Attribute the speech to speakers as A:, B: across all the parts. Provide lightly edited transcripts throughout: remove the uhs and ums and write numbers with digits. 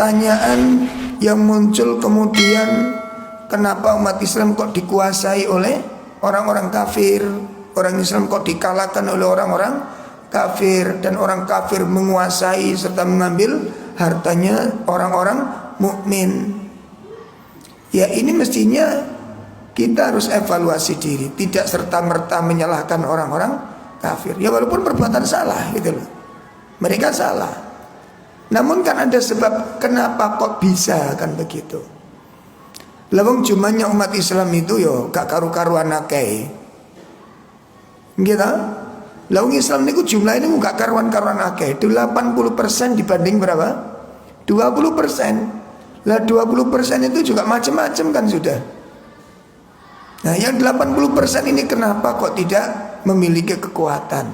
A: pertanyaan yang muncul kemudian, kenapa umat Islam kok dikuasai oleh orang-orang kafir? Orang Islam kok dikalahkan oleh orang-orang kafir, dan orang kafir menguasai serta mengambil hartanya orang-orang mukmin. Ya, ini mestinya kita harus evaluasi diri, tidak serta-merta menyalahkan orang-orang kafir. Ya walaupun perbuatan salah gitu loh, mereka salah. Namun kan ada sebab kenapa kok bisa kan begitu. Lawang jumlahnya umat Islam itu yo gak karu-karuan akeh. Gitu. Lawang Islam niku jumlah ini gak karuan-karuan akeh. 80% dibanding berapa? 20%. Lah 20% itu juga macam-macam kan sudah. Nah, yang 80% ini kenapa kok tidak memiliki kekuatan?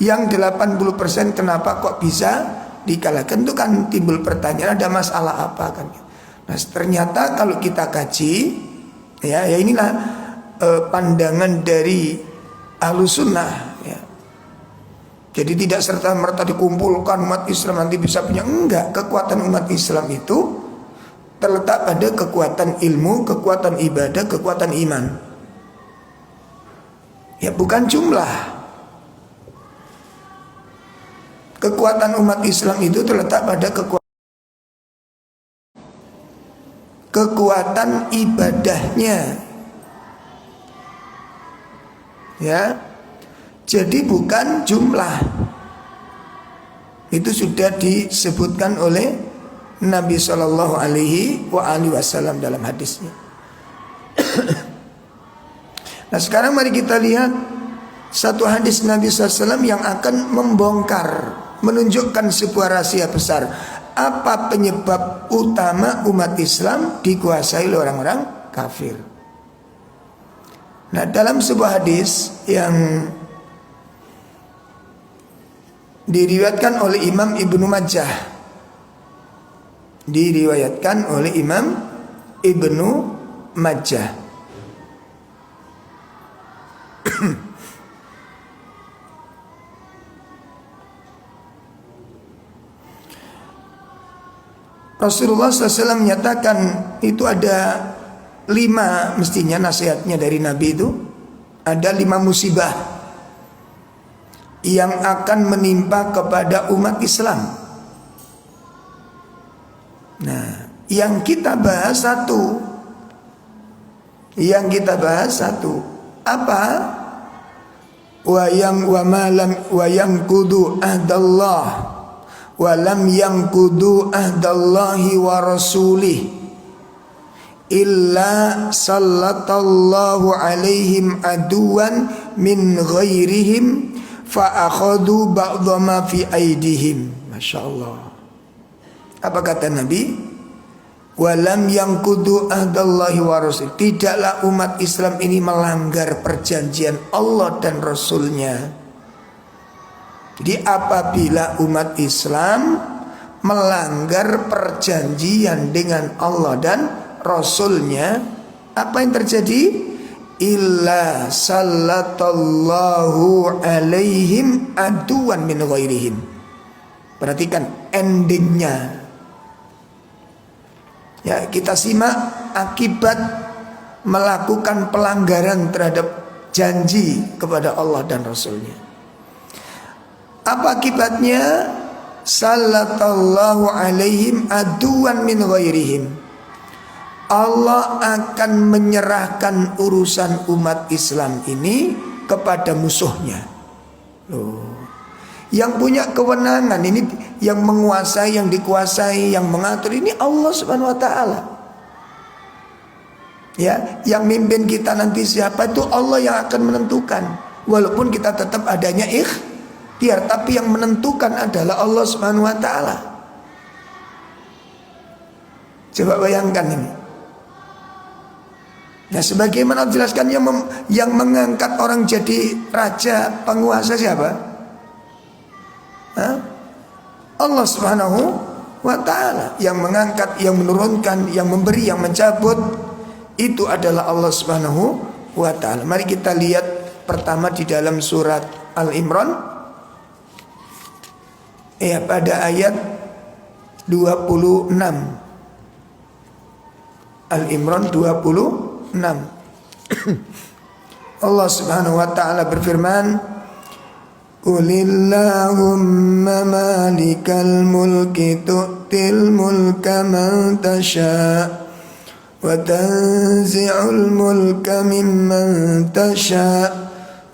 A: Yang 80% kenapa kok bisa dikalahkan? Itu kan timbul pertanyaan, ada masalah apa kan? Nah, ternyata kalau kita kaji, ya inilah pandangan dari Ahlus Sunnah. Ya. Jadi tidak serta-merta dikumpulkan umat Islam nanti bisa punya, enggak. Kekuatan umat Islam itu terletak pada kekuatan ilmu, kekuatan ibadah, kekuatan iman. Ya bukan jumlah. Kekuatan umat Islam itu terletak pada kekuatan ibadahnya. Ya. Jadi bukan jumlah. Itu sudah disebutkan oleh Nabi Shallallahu Alaihi Wasallam dalam hadisnya. Nah sekarang mari kita lihat satu hadis Nabi SAW yang akan membongkar, menunjukkan sebuah rahasia besar. Apa penyebab utama umat Islam dikuasai oleh orang-orang kafir? Nah dalam sebuah hadis yang diriwayatkan oleh Imam Ibnu Majah, diriwayatkan oleh Imam Ibnu Majah. Rasulullah SAW menyatakan itu ada 5 mestinya nasihatnya dari Nabi itu. Ada 5 musibah yang akan menimpa kepada umat Islam. Nah, yang kita bahas satu. Apa? Wa yang kudu ahdallah wa lam yanqudu ahdallahi wa rasulih illa sallatallahu alaihim aduwan min ghairihim fa akhadu ba'dha ma fi aidihim. Masyaallah. Apa kata Nabi? Walam yanqudu ahdallahi wa rasul. Tidaklah umat Islam ini melanggar perjanjian Allah dan Rasulnya. Jadi apabila umat Islam melanggar perjanjian dengan Allah dan Rasulnya, apa yang terjadi? Illa sallatallahu alaihim aduwan min ghairihim. Perhatikan endingnya. Ya, kita simak akibat melakukan pelanggaran terhadap janji kepada Allah dan Rasulnya. Apa akibatnya? Sallatallahu alaihim aduwan min ghairihim. Allah akan menyerahkan urusan umat Islam ini kepada musuhnya. Loh. Yang punya kewenangan ini, yang menguasai, yang dikuasai, yang mengatur ini Allah Subhanahu wa taala. Ya, yang mimpin kita nanti siapa itu Allah yang akan menentukan. Walaupun kita tetap adanya ikhtiar, tapi yang menentukan adalah Allah Subhanahu wa taala. Coba bayangkan ini. Nah, sebagaimana dijelaskan yang mengangkat orang jadi raja, penguasa siapa? Allah Subhanahu wa ta'ala. Yang mengangkat, yang menurunkan, yang memberi, yang mencabut, itu adalah Allah Subhanahu wa ta'ala. Mari kita lihat pertama di dalam surat Al-Imran, pada ayat 26. Al-Imran 26. Allah Subhanahu wa taala berfirman, Qulillahumma malikal mulki tu'til mulka man tasha wa tanzi'ul mulka mimman tasha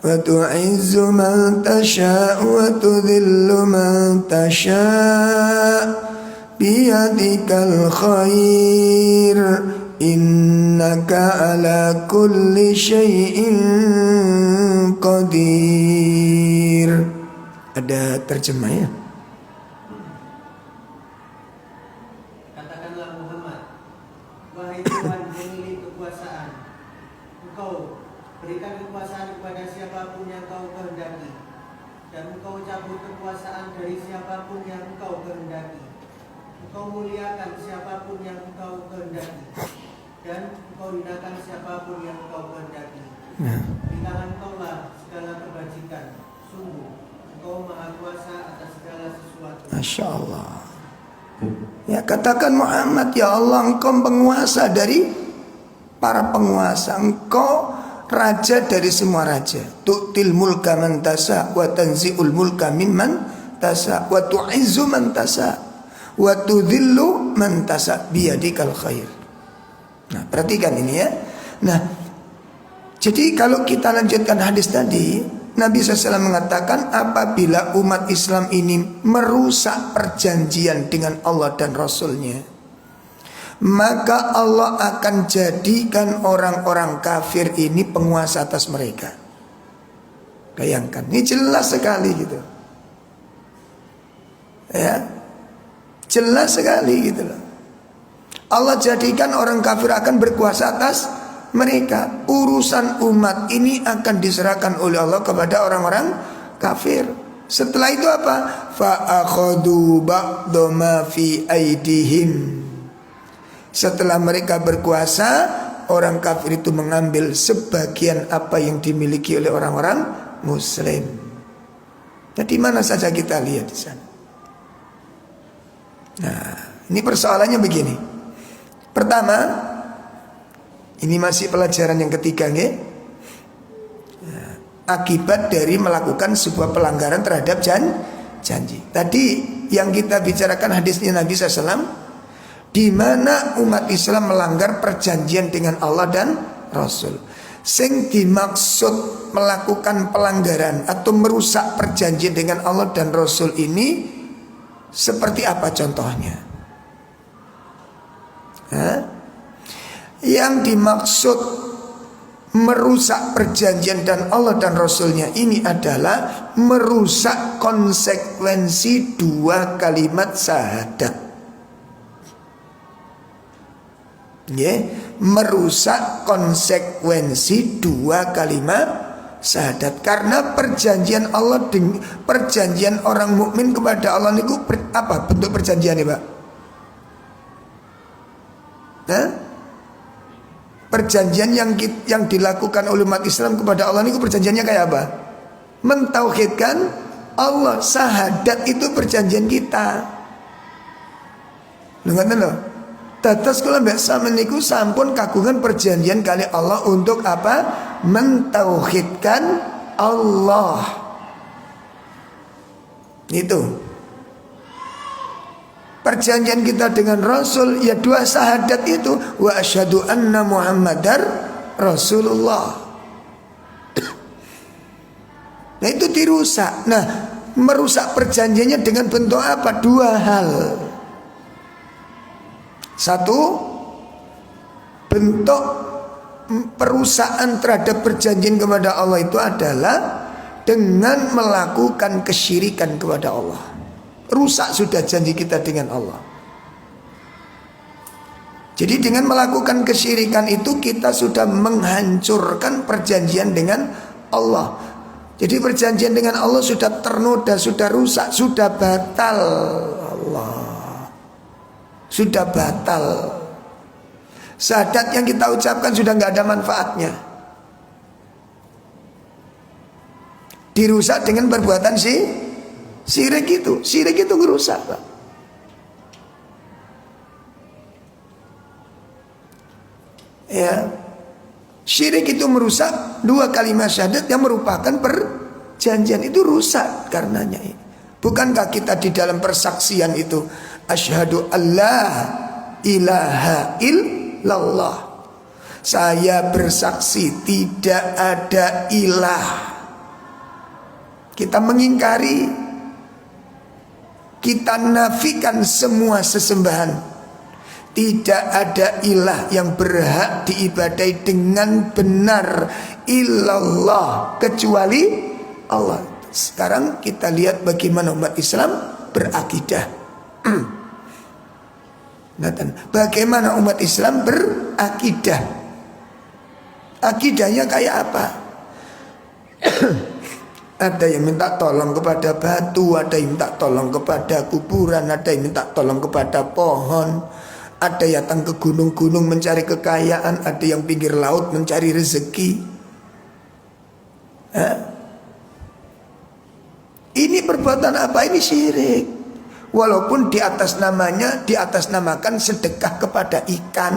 A: wa tu'izzu man tasha wa tudhillu man tasha biyadikal khair innaka ala kulli syai'in qadir. Ada terjemahnya?
B: Katakanlah Muhammad, wahai Tuhan pemilik kekuasaan, Engkau berikan kekuasaan kepada siapapun yang Engkau kehendaki, dan Engkau cabut kekuasaan dari siapapun yang Engkau kehendaki. Engkau muliakan siapapun yang Engkau kehendaki, dan Engkau hinakan siapapun yang Engkau kehendaki. Di tangan Engkau-lah segala kebajikan. Sungguh Engkau maha kuasa atas segala sesuatu.
A: Masya Allah. Ya, katakan Muhammad, ya Allah, Engkau penguasa dari para penguasa. Engkau raja dari semua raja. Tu'til mulka man tasha wa tanzi'ul mulka mimman tasha wa tu'izzu man tasha wa tudhillu man tasha biyadikal khair. Nah, perhatikan ini ya. Nah, jadi kalau kita lanjutkan hadis tadi, Nabi SAW mengatakan apabila umat Islam ini merusak perjanjian dengan Allah dan Rasulnya, maka Allah akan jadikan orang-orang kafir ini penguasa atas mereka. Bayangkan, ini jelas sekali gitu. Ya, jelas sekali gitu loh. Allah jadikan orang kafir akan berkuasa atas mereka. Urusan umat ini akan diserahkan oleh Allah kepada orang-orang kafir. Setelah itu apa? Fa'akhadu ba'dha ma fi aidihim. Setelah mereka berkuasa, orang kafir itu mengambil sebagian apa yang dimiliki oleh orang-orang muslim. Jadi mana saja kita lihat di sana. Nah, ini persoalannya begini. Pertama, ini masih pelajaran yang ketiga, ya. Akibat dari melakukan sebuah pelanggaran terhadap janji. Tadi yang kita bicarakan hadisnya Nabi SAW, di mana umat Islam melanggar perjanjian dengan Allah dan Rasul. Sing dimaksud melakukan pelanggaran atau merusak perjanjian dengan Allah dan Rasul ini seperti apa contohnya? Yang dimaksud merusak perjanjian dan Allah dan Rasulnya ini adalah merusak konsekuensi dua kalimat syahadat. Merusak konsekuensi dua kalimat syahadat. Karena perjanjian Allah, perjanjian orang mukmin kepada Allah itu apa bentuk perjanjian ini, Pak? Perjanjian yang dilakukan oleh umat Islam kepada Allah ini perjanjiannya kayak apa? Mentauhidkan Allah. Syahadat itu perjanjian kita. Dengar loh. Dados kula mbek sampeyan niku sampun kagungan perjanjian kali Allah untuk apa? Mentauhidkan Allah. Itu. Perjanjian kita dengan Rasul ya dua syahadat itu, wa asyhadu anna Muhammadar Rasulullah. Nah itu dirusak. Nah, merusak perjanjiannya dengan bentuk apa? Dua hal. Satu, bentuk perusahaan terhadap perjanjian kepada Allah itu adalah dengan melakukan kesyirikan kepada Allah. Rusak sudah janji kita dengan Allah. Jadi dengan melakukan kesyirikan itu kita sudah menghancurkan perjanjian dengan Allah. Jadi perjanjian dengan Allah sudah ternoda, sudah rusak, sudah batal. Allah, sudah batal. Syahadat yang kita ucapkan sudah nggak ada manfaatnya. Dirusak dengan perbuatan syirik itu. Syirik itu ngerusak, Pak. Ya, syirik itu merusak dua kalimat syahadat yang merupakan perjanjian, itu rusak karenanya ini. Bukankah kita di dalam persaksian itu asyhadu alla ilaha illallah, saya bersaksi tidak ada ilah. Kita mengingkari, kita nafikan semua sesembahan. Tidak ada ilah yang berhak diibadai dengan benar illallah kecuali Allah. Sekarang kita lihat bagaimana umat Islam berakidah. Bagaimana umat Islam berakidah? Akidahnya kayak apa? Ada yang minta tolong kepada batu, ada yang minta tolong kepada kuburan, ada yang minta tolong kepada pohon, ada yang datang ke gunung-gunung mencari kekayaan, ada yang pinggir laut mencari rezeki. Ini perbuatan apa? Ini syirik. Walaupun di atas namanya, di atas namakan sedekah kepada ikan.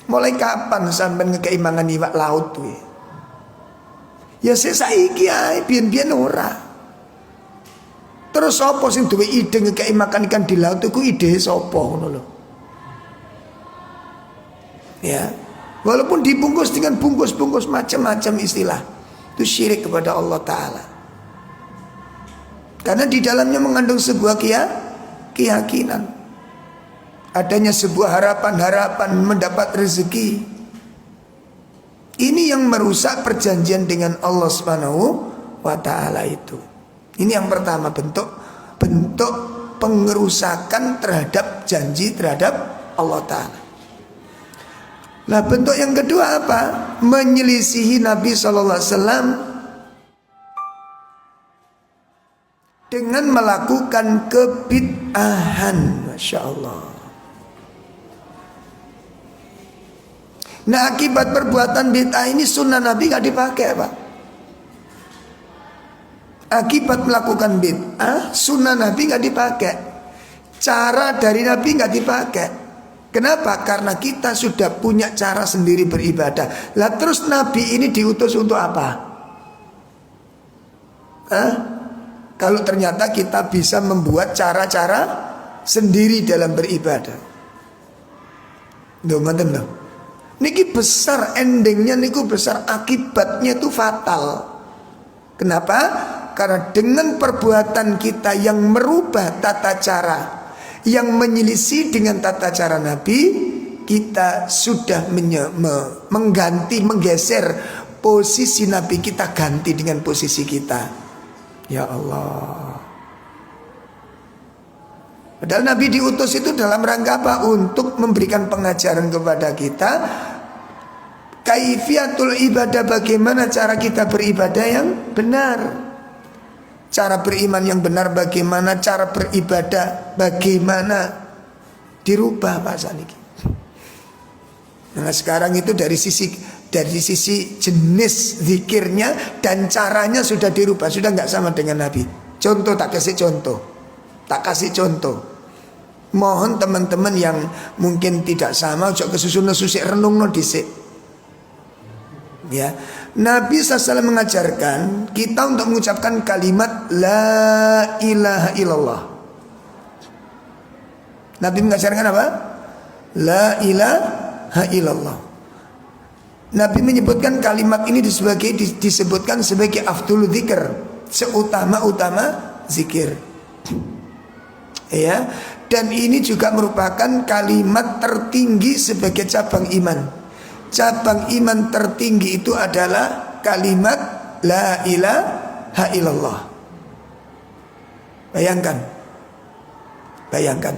A: Mulai kapan sampai ngekeimangan iwak laut tuh? Ya sesaiki ae, biyen-biyen ora. Terus sapa sing duwe ide ngekei makan ikan di laut iku ide sapa ngono lho. Ya, walaupun dibungkus dengan bungkus-bungkus macam-macam istilah, itu syirik kepada Allah Ta'ala. Karena di dalamnya mengandung sebuah keyakinan, adanya sebuah harapan-harapan mendapat rezeki. Ini yang merusak perjanjian dengan Allah Subhanahu wa Ta'ala itu. Ini yang pertama, bentuk pengerusakan terhadap janji terhadap Allah Ta'ala. Nah, bentuk yang kedua apa? Menyelisihi Nabi SAW dengan melakukan kebid'ahan. Masya Allah. Nah, akibat perbuatan bid'ah ini sunnah Nabi gak dipakai, Pak. Akibat melakukan bid'ah, sunnah Nabi gak dipakai, cara dari Nabi gak dipakai. Kenapa? Karena kita sudah punya cara sendiri beribadah. Lah terus Nabi ini diutus untuk apa? Kalau ternyata kita bisa membuat cara-cara sendiri dalam beribadah. Duh, manten loh. Niki besar endingnya, niku besar, akibatnya itu fatal. Kenapa? Karena dengan perbuatan kita yang merubah tata cara, yang menyelisih dengan tata cara Nabi, kita sudah menggeser posisi Nabi, kita ganti dengan posisi kita. Ya Allah. Padahal Nabi diutus itu dalam rangka apa? Untuk memberikan pengajaran kepada kita kaifiatul ibadah, bagaimana cara kita beribadah yang benar, cara beriman yang benar, bagaimana cara beribadah, bagaimana dirubah Pak Saniki. Nah sekarang itu dari sisi jenis zikirnya dan caranya sudah dirubah, sudah nggak sama dengan Nabi. Contoh, tak kasih contoh. Mohon teman-teman yang mungkin tidak sama, ojo kesusun susik renung no disik. Ya, Nabi SAW mengajarkan kita untuk mengucapkan kalimat la ilaha illallah. Nabi mengajarkan apa? La ilaha illallah. Nabi menyebutkan kalimat ini disebutkan sebagai afdhul dzikr, seutama-utama zikir. Ya, dan ini juga merupakan kalimat tertinggi sebagai cabang iman. Cabang iman tertinggi itu adalah kalimat la ilaha illallah. Bayangkan.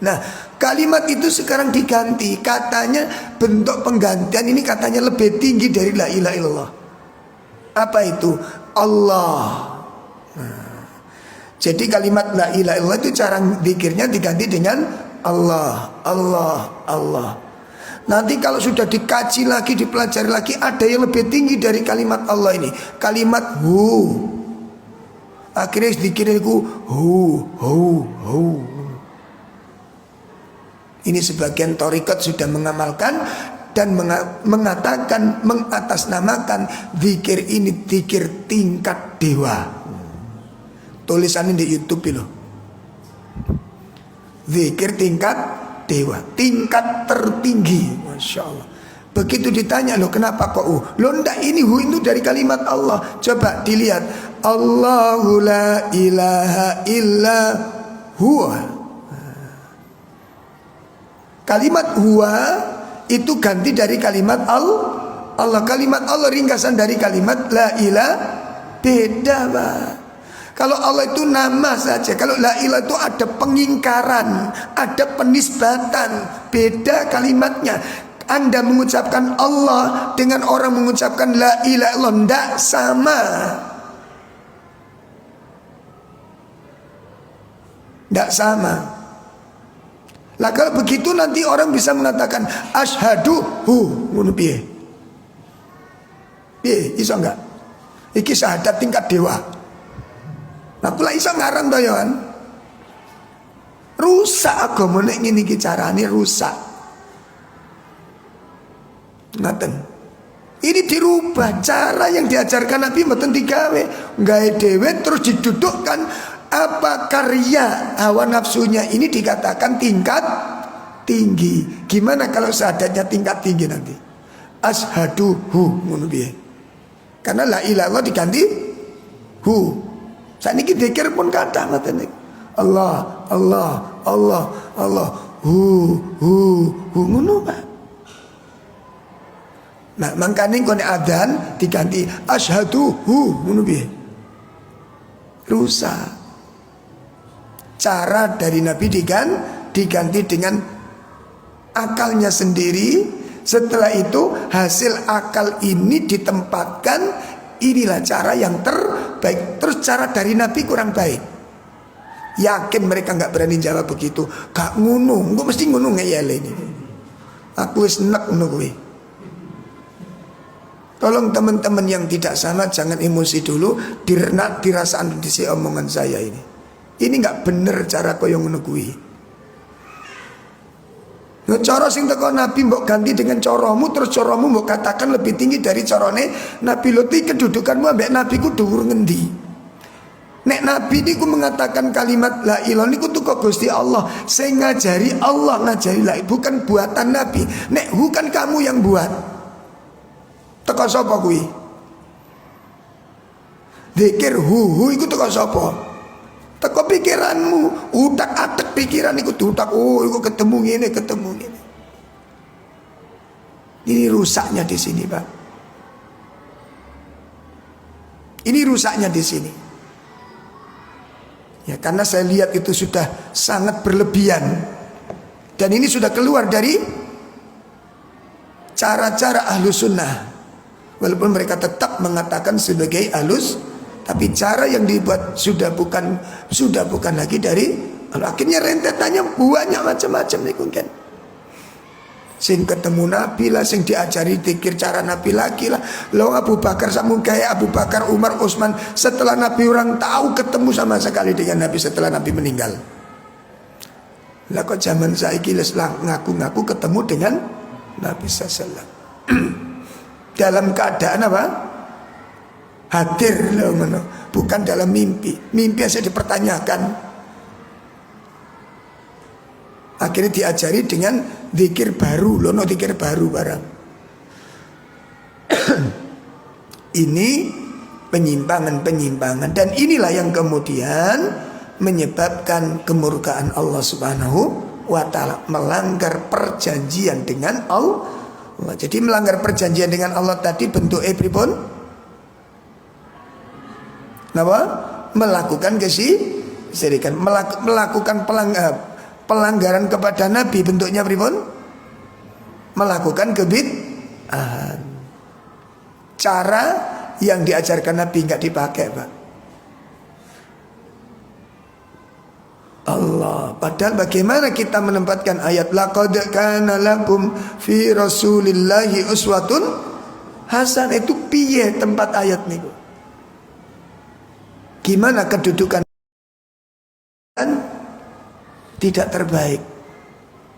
A: Nah, kalimat itu sekarang diganti. Katanya bentuk penggantian ini katanya lebih tinggi dari la ilaha illallah. Apa itu? Allah. Nah, jadi kalimat la ilaha illallah itu cara zikirnya diganti dengan Allah, Allah, Allah. Nanti kalau sudah dikaji lagi, dipelajari lagi, ada yang lebih tinggi dari kalimat Allah ini, kalimat hu. Akhirnya zikirnya itu hu. Ini sebagian thariqat sudah mengamalkan dan mengatakan, mengatasnamakan zikir ini zikir tingkat dewa. Tulisannya di YouTube loh. Zikir tingkat dewa, tingkat tertinggi. Masya Allah. Begitu ditanya, loh kenapa kok Lo ndak, ini itu dari kalimat Allah. Coba dilihat, Allahu la ilaha illa huwa. Kalimat huwa itu ganti dari kalimat Allah. Kalimat Allah ringkasan dari kalimat la ilaha. Beda Pak. Kalau Allah itu nama saja. Kalau la ilaha itu ada pengingkaran, ada penisbatan. Beda kalimatnya. Anda mengucapkan Allah dengan orang mengucapkan la ilaha illallah, tidak sama. Tidak sama. Lah kalau begitu nanti orang bisa mengatakan asyhadu hu ngono piye? Piye iso enggak? Iki syahadat tingkat dewa. Nah kula iso ngarang to ya kan? Rusak agama nek ngene iki carane rusak. Ngaten. Ini dirubah, cara yang diajarkan Nabi mboten digawe, gawe dhewe terus didudukkan. Apa karya hawa nafsunya ini dikatakan tingkat tinggi. Gimana kalau syahadatnya tingkat tinggi nanti? Asyhadu hu ngono piye? Karena la ilaha illallah diganti hu. Saniki dzikir pun kathah ngoten niku. Allah, Allah, Allah, Allah. Hu ngono Pak. Nah, mangkane kone adzan diganti asyhadu hu ngono piye? Rusak. Cara dari Nabi diganti dengan akalnya sendiri. Setelah itu hasil akal ini ditempatkan. Inilah cara yang terbaik. Terus cara dari Nabi kurang baik. Yakin mereka gak berani jawab begitu. Gak ngunung, gue mesti ngunung ngeyel ini. Aku wis nek ngono kuwi. Tolong teman-teman yang tidak sama jangan emosi dulu. Dirasaan di omongan saya ini. Ini nggak bener cara koyo ngono kuwi. Nah, cara sing teko Nabi mbok ganti dengan caramu, terus caramu mbok katakan lebih tinggi dari carane Nabi. Loti kedudukanmu ambek Nabi ku dhuwur ngendi? Nek Nabi niku mengatakan kalimat la ilaha niku tuh Gusti Allah. Saya ngajari Allah ngajari la, bukan buatan Nabi. Nek bukan kamu yang buat. Teko sapa kuwi? Zikir hu iku teko sapa? Teko pikiranmu, utak-atik pikiran iku diutak. Oh, iku ketemu ngene, ketemu ngene. Ini rusaknya di sini, Pak. Ini rusaknya di sini. Ya, karena saya lihat itu sudah sangat berlebihan. Dan ini sudah keluar dari cara-cara Ahlus Sunnah. Walaupun mereka tetap mengatakan sebagai Ahlus, tapi cara yang dibuat sudah bukan lagi dari akhirnya rentetannya banyak macam-macam nih kan. Sing ketemu Nabi lah, sing diajari zikir cara Nabi lagi lah. Lo Abu Bakar sama kayak Abu Bakar, Umar, Utsman setelah Nabi orang tahu ketemu sama sekali dengan Nabi setelah Nabi meninggal. Lah kok zaman saiki les ngaku-ngaku ketemu dengan Nabi sallallahu alaihi wasallam. Dalam keadaan apa? Hadir loh, bukan dalam mimpi. Mimpi aja dipertanyakan. Akhirnya diajari dengan zikir baru, lono zikir baru barang. Ini penyimpangan-penyimpangan, dan inilah yang kemudian menyebabkan kemurkaan Allah Subhanahu wa taala, melanggar perjanjian dengan Allah. Jadi melanggar perjanjian dengan Allah tadi bentuk pripun? Napa? Melakukan kesyirikan, melakukan pelanggaran kepada Nabi bentuknya pripun? Melakukan kebid'ahan. Cara yang diajarkan Nabi enggak dipakai, Pak. Allah. Padahal bagaimana kita menempatkan ayat laqad kana lakum fi rasulillahi uswatun hasanah, itu piye tempat ayat niku? Gimana kedudukan tidak terbaik?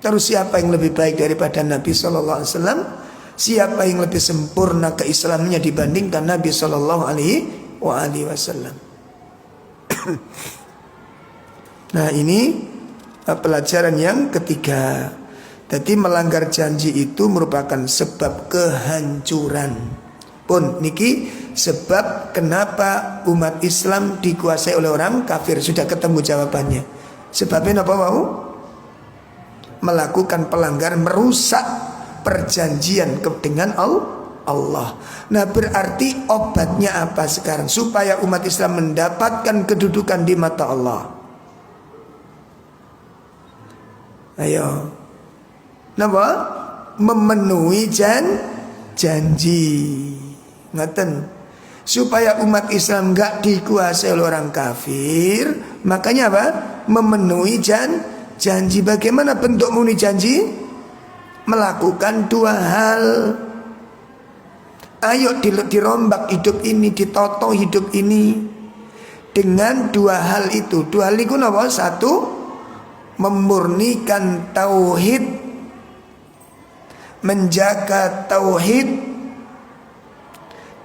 A: Terus siapa yang lebih baik daripada Nabi Sallallahu Alaihi Wasallam? Siapa yang lebih sempurna keislamannya dibandingkan Nabi Sallallahu Alaihi Wasallam? Nah, ini pelajaran yang ketiga. Jadi melanggar janji itu merupakan sebab kehancuran. Pun niki sebab kenapa umat Islam dikuasai oleh orang kafir. Sudah ketemu jawabannya. Sebabnya apa mau? Melakukan pelanggaran, merusak perjanjian dengan Allah. Nah, berarti obatnya apa sekarang supaya umat Islam mendapatkan kedudukan di mata Allah? Ayo, napa? Memenuhi janji. Ngaten. Supaya umat Islam enggak dikuasai oleh orang kafir, makanya apa? Memenuhi janji. Bagaimana bentuk memenuhi janji? Melakukan dua hal. Ayo dirombak hidup ini, ditoto hidup ini dengan dua hal itu. Dua hal itu apa? Satu, memurnikan tauhid, menjaga tauhid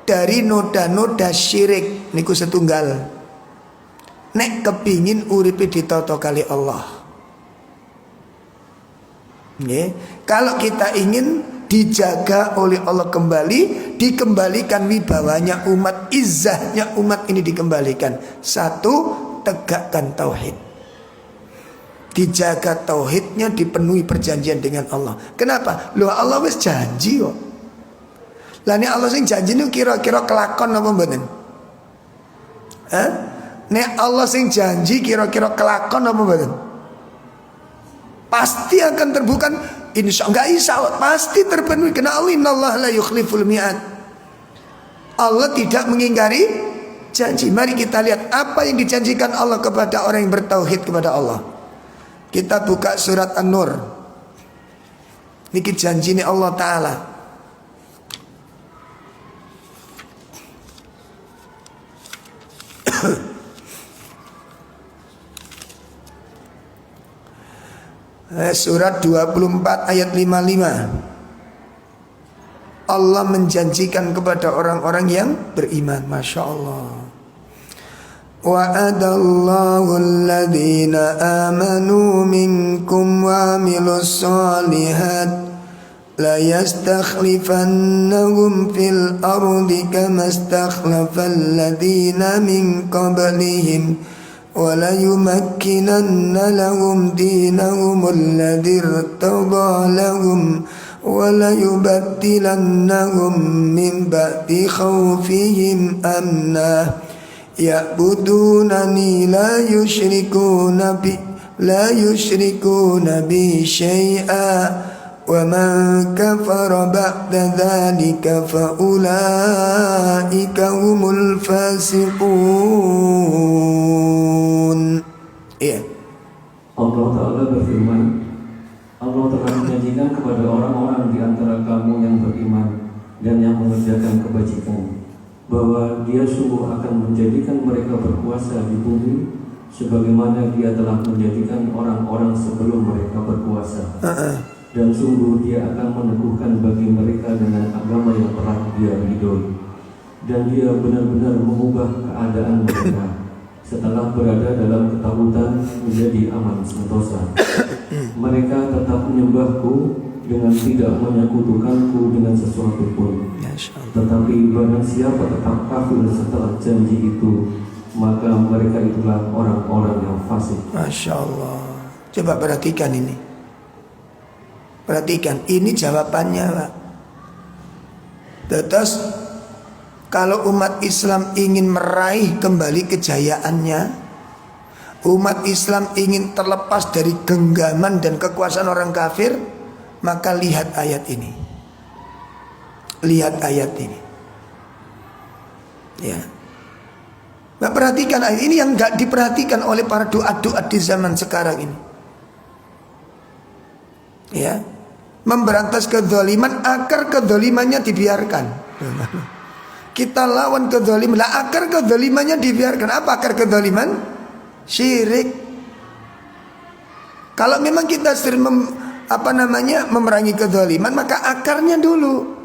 A: dari noda-noda syirik. Niku setunggal. Nek kepingin uripe ditoto kali Allah. Nggih. Kalau kita ingin dijaga oleh Allah kembali, dikembalikan wibawanya umat, izzahnya umat ini dikembalikan. Satu, tegakkan tauhid. Dijaga tauhidnya, dipenuhi perjanjian dengan Allah. Kenapa? Loh, Allah wis janji kok. Lah nek Allah sing janji niku kira-kira kelakon apa mboten? Hah? Nek Allah sing janji kira-kira kelakon apa mboten? Pasti akan terbuka. Insya Allah, pasti terpenuhi. Karena Allah la yukhliful mi'ad. Allah tidak mengingkari janji. Mari kita lihat apa yang dijanjikan Allah kepada orang yang bertauhid kepada Allah. Kita buka surat An-Nur. Niki janji Allah Ta'ala. Surat 24 ayat 55. Allah menjanjikan kepada orang-orang yang beriman. Masya Allah. Wa'adallahu alladhina amanu minkum wa amilus salihat la yastakhlifannahum fil ardi kama istakhlafal ladhina min qablihim وَلَا يُمَكِّنَنَّ لَهُمْ دِينَهُمُ الَّذِي ارْتَضَىٰ لَهُمْ وَلَا يُبَدِّلَنَّهُمْ مِنْ بَعْدِ خَوْفِهِمْ أَمْنًا يَعْبُدُونَنِي لَا يُشْرِكُونَ بِي شَيْئًا وَمَنْ كَفَرَ بَعْدَ ذَلِكَ فَأُولَئِكَ هُمُ الْفَاسِقُونَ. Iya.
C: Allah Ta'ala berfirman, Allah telah menjanjikan kepada orang-orang di antara kamu yang beriman dan yang mengerjakan kebajikan bahwa Dia sungguh akan menjadikan mereka berkuasa di bumi sebagaimana Dia telah menjadikan orang-orang sebelum mereka berkuasa. Dan sungguh Dia akan meneguhkan bagi mereka dengan agama yang telah Dia ridhoi. Dan Dia benar-benar mengubah keadaan mereka setelah berada dalam ketakutan menjadi aman sentosa. Mereka tetap menyembahku dengan tidak menyekutukanku dengan sesuatu pun. Tetapi barang siapa tetap kafir setelah janji itu, maka mereka itulah orang-orang yang fasik.
A: Masya Allah. Coba perhatikan ini. Perhatikan, ini jawabannya, Pak. Terus kalau umat Islam ingin meraih kembali kejayaannya, umat Islam ingin terlepas dari genggaman dan kekuasaan orang kafir, maka lihat ayat ini. Lihat ayat ini. Ya. Nah, perhatikan ayat ini yang gak diperhatikan oleh para doa-doa di zaman sekarang ini. Ya. Memberantas kezaliman, akar kezalimannya dibiarkan. Kita lawan kezaliman, lah akar kezalimannya dibiarkan. Apa akar kezaliman? Syirik. Kalau memang kita sering memerangi kedzaliman, maka akarnya dulu.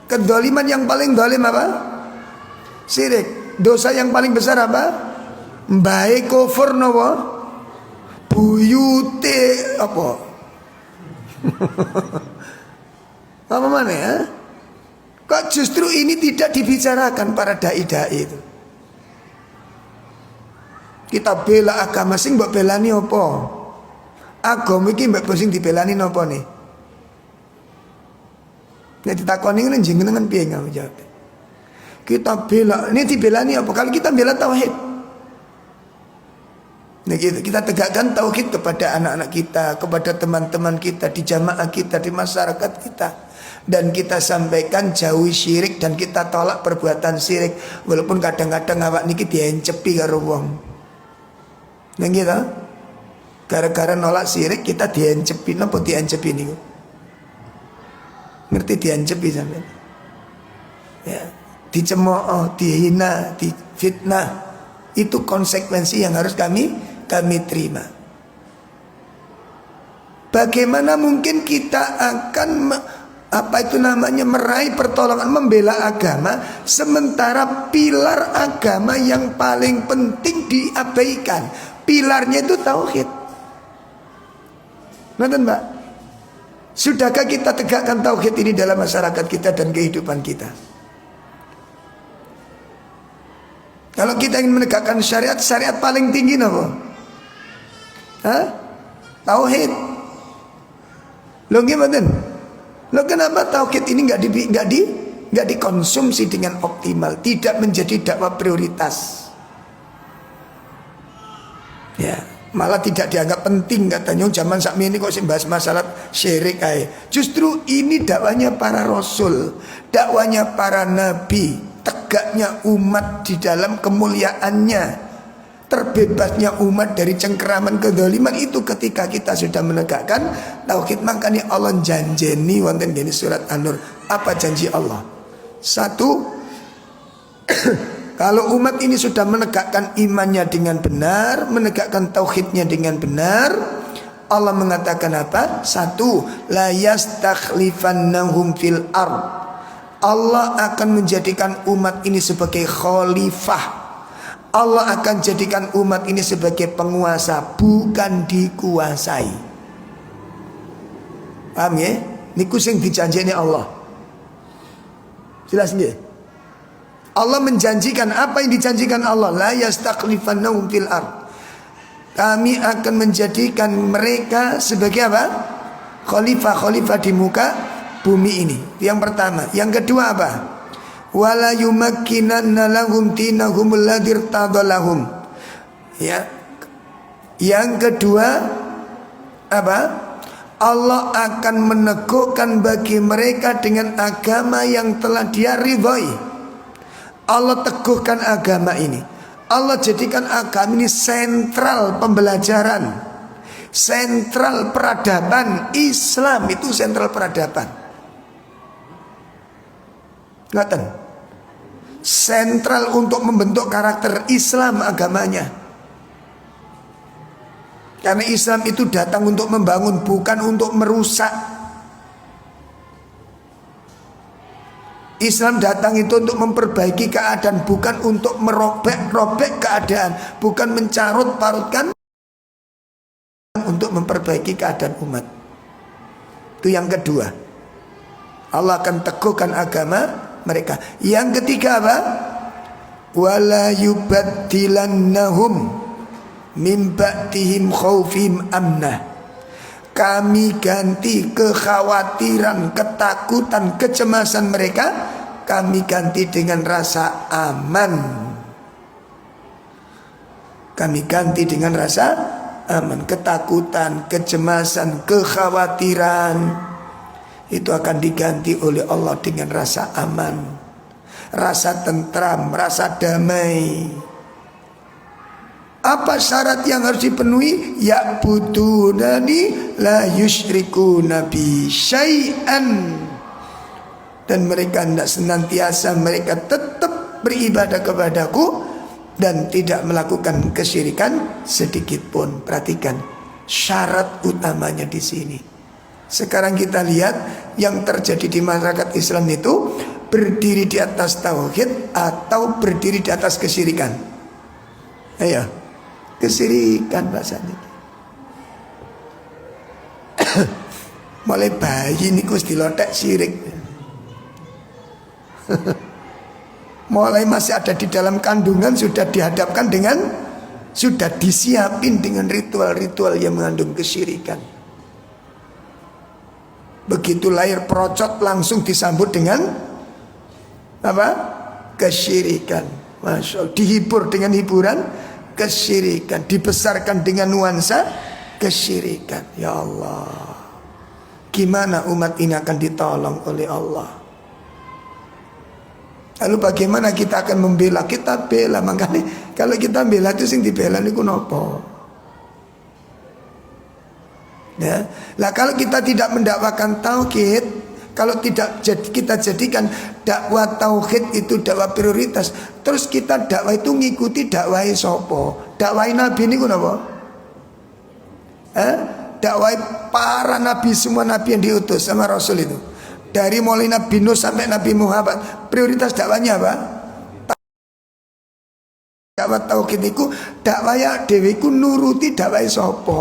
A: Kedzaliman yang paling zalim apa? Syirik. Dosa yang paling besar apa? Bae kufur napa? Buyute apa? Apa mana ya? Kok justru ini tidak dibicarakan para dai-dai itu? Kita bela agama sing mbok belani apa? Agama iki mbok sing dibelani napa nih? Nek ditakoni ngene jenengan piye jawab? Kita bela, ini dibelani apa? Kalau kita bela tauhid. Nah gitu, kita tegakkan tauhid kepada anak-anak kita, kepada teman-teman kita, di jamaah kita, di masyarakat kita. Dan kita sampaikan jauhi syirik dan kita tolak perbuatan syirik. Walaupun kadang-kadang awak niki diencepi karo wong. Nah gitu. Gara-gara nolak syirik kita diencepi, napa diencepi niku? Ngerti diencepi sampean? Ya, dicemooh, dihina, difitnah. Itu konsekuensi yang harus kami terima. Bagaimana mungkin kita akan meraih pertolongan membela agama sementara pilar agama yang paling penting diabaikan. Pilarnya itu tauhid. Nonton Mbak? Sudahkah kita tegakkan tauhid ini dalam masyarakat kita dan kehidupan kita? Kalau kita ingin menegakkan syariat, syariat paling tinggi apa? Hah? Tauhid. Loh gimana? Loh kenapa tauhid ini nggak dikonsumsi dengan optimal, tidak menjadi dakwah prioritas? Ya, malah tidak dianggap penting katanya. Zaman saat ini kok bahas masalah syirik aja. Justru ini dakwahnya para rasul, dakwahnya para nabi, tegaknya umat di dalam kemuliaannya, terbebasnya umat dari cengkeraman kedzaliman itu ketika kita sudah menegakkan tauhid. Makanya Allah janjeni wonten gini surat An-Nur. Apa janji Allah? Satu, kalau umat ini sudah menegakkan imannya dengan benar, menegakkan tauhidnya dengan benar, Allah mengatakan apa? Satu, la yastakhlifannahum fil ard. Allah akan menjadikan umat ini sebagai khalifah. Allah akan jadikan umat ini sebagai penguasa, bukan dikuasai. Paham ya? Niku sing dijanjeni Allah. Jelas nggih? Allah menjanjikan apa yang dijanjikan Allah, la yastakhlifannahum fil ard. Kami akan menjadikan mereka sebagai apa? Khalifah di muka bumi ini. Yang pertama. Yang kedua apa? Wala yumakkinanna lahum dinahum alladzi irtadalahum. Ya. Yang kedua apa? Allah akan meneguhkan bagi mereka dengan agama yang telah Dia ridhoi. Allah teguhkan agama ini. Allah jadikan agama ini sentral pembelajaran, sentral peradaban. Islam itu sentral peradaban. Ngaten. Sentral untuk membentuk karakter Islam agamanya. Karena Islam itu datang untuk membangun, bukan untuk merusak. Islam datang itu untuk memperbaiki keadaan, bukan untuk merobek-robek keadaan, bukan mencarut-parutkan, untuk memperbaiki keadaan umat. Itu yang kedua. Allah akan teguhkan agama mereka. Yang ketiga apa? Wala yubaddilannahum min ba'dihim khaufim amnah. Kami ganti kekhawatiran, ketakutan, kecemasan mereka, kami ganti dengan rasa aman. Kami ganti dengan rasa aman. Ketakutan, kecemasan, kekhawatiran itu akan diganti oleh Allah dengan rasa aman, rasa tentram, rasa damai. Apa syarat yang harus dipenuhi? Ya'budunani la yusyrikuna bi syai'an. Dan mereka tidak senantiasa, mereka tetap beribadah kepadaku dan tidak melakukan kesyirikan sedikit pun. Perhatikan, syarat utamanya di sini. Sekarang kita lihat yang terjadi di masyarakat Islam itu berdiri di atas tauhid atau berdiri di atas kesyirikan. Ayo, kesyirikan bahasanya. Mulai bayi niku wis dilotek syirik. Mulai masih ada di dalam kandungan sudah dihadapkan dengan, sudah disiapin dengan ritual-ritual yang mengandung kesyirikan. Begitu lahir procot langsung disambut dengan apa? Kesyirikan. Masya Allah. Dihibur dengan hiburan kesyirikan, dibesarkan dengan nuansa kesyirikan. Ya Allah, gimana umat ini akan ditolong oleh Allah? Lalu bagaimana kita akan membela? Kita bela, makanya kalau kita bela itu sing dibela niku napa? Ya. Lah kalau kita tidak mendakwakan tauhid, kalau tidak kita jadikan dakwah tauhid itu dakwah prioritas, terus kita dakwah itu ngikuti dakwah sapa? Dakwah Nabi niku napa? Dakwah para nabi, semua nabi yang diutus sama Rasul itu. Dari mulai Nabi Nuh sampai Nabi Muhammad, prioritas dakwahnya apa? Dakwah tauhid niku dakwah ya dhewe iku nuruti dakwah sapa?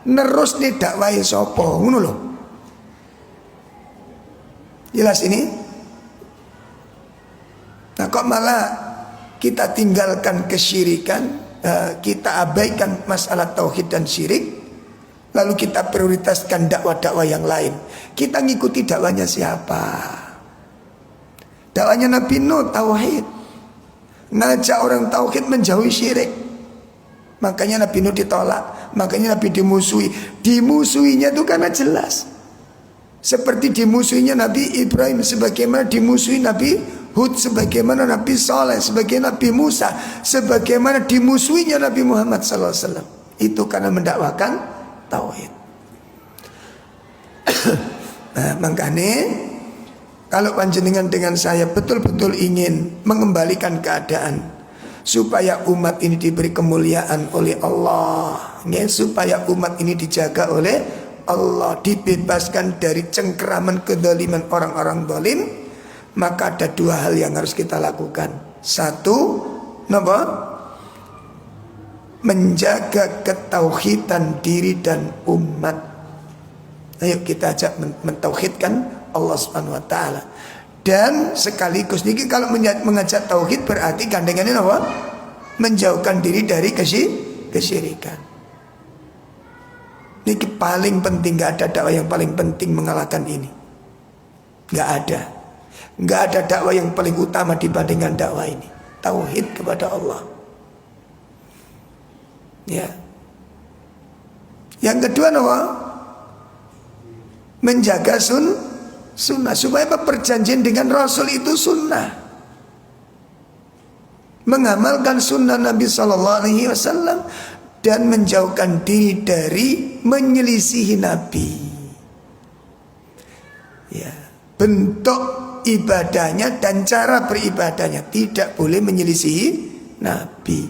A: Nerus nih dakwah sapa? Ngono lho. Jelas ini? Nah kok malah kita tinggalkan kesyirikan, kita abaikan masalah tauhid dan syirik, lalu kita prioritaskan dakwah-dakwah yang lain. Kita ngikuti dakwahnya siapa? Dakwahnya Nabi Nuh tauhid, ngajak orang tauhid menjauhi syirik. Makanya Nabi Nuh ditolak, makanya Nabi dimusuhi. Dimusuhinya itu karena jelas. Seperti dimusuhinya Nabi Ibrahim, sebagaimana dimusuhi Nabi Hud, sebagaimana Nabi Saleh, sebagaimana Nabi Musa, sebagaimana dimusuhinya Nabi Muhammad SAW. Itu karena mendakwakan tauhid. Nah, makanya kalau panjenengan dengan saya betul-betul ingin mengembalikan keadaan supaya umat ini diberi kemuliaan oleh Allah, ya, supaya umat ini dijaga oleh Allah, dibebaskan dari cengkeraman kezaliman orang-orang zalim, maka ada dua hal yang harus kita lakukan. Satu, apa? Menjaga ketauhidan diri dan umat. Ayo kita ajak mentauhidkan Allah Subhanahu wa taala. Dan sekaligus niki kalau mengajak tauhid berarti gandengannya apa? Menjauhkan diri dari kesyirikan. Niki paling penting, gak ada dakwah yang paling penting mengalahkan ini. Gak ada. Gak ada dakwah yang paling utama dibandingkan dakwah ini. Tauhid kepada Allah. Ya. Yang kedua apa? Menjaga sunnah. Supaya perjanjian dengan Rasul itu sunnah. Mengamalkan sunnah Nabi SAW dan menjauhkan diri dari menyelisihi Nabi. Ya, bentuk ibadahnya dan cara beribadahnya tidak boleh menyelisihi Nabi.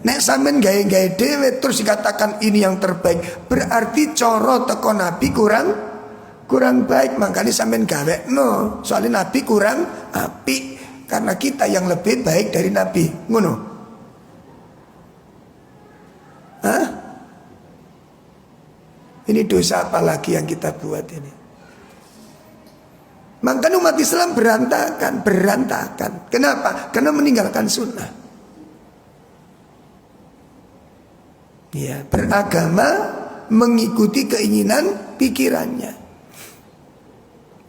A: Nek sampean gawe-gawe dhewe terus dikatakan ini yang terbaik, berarti coro teko Nabi kurang baik, makanya sampean gawe no. Soalnya Nabi kurang apik, karena kita yang lebih baik dari Nabi. Ngono. Hah? Ini dosa apa lagi yang kita buat ini? Makanya umat Islam berantakan. Kenapa? Karena meninggalkan sunnah. Ya, beragama mengikuti keinginan pikirannya.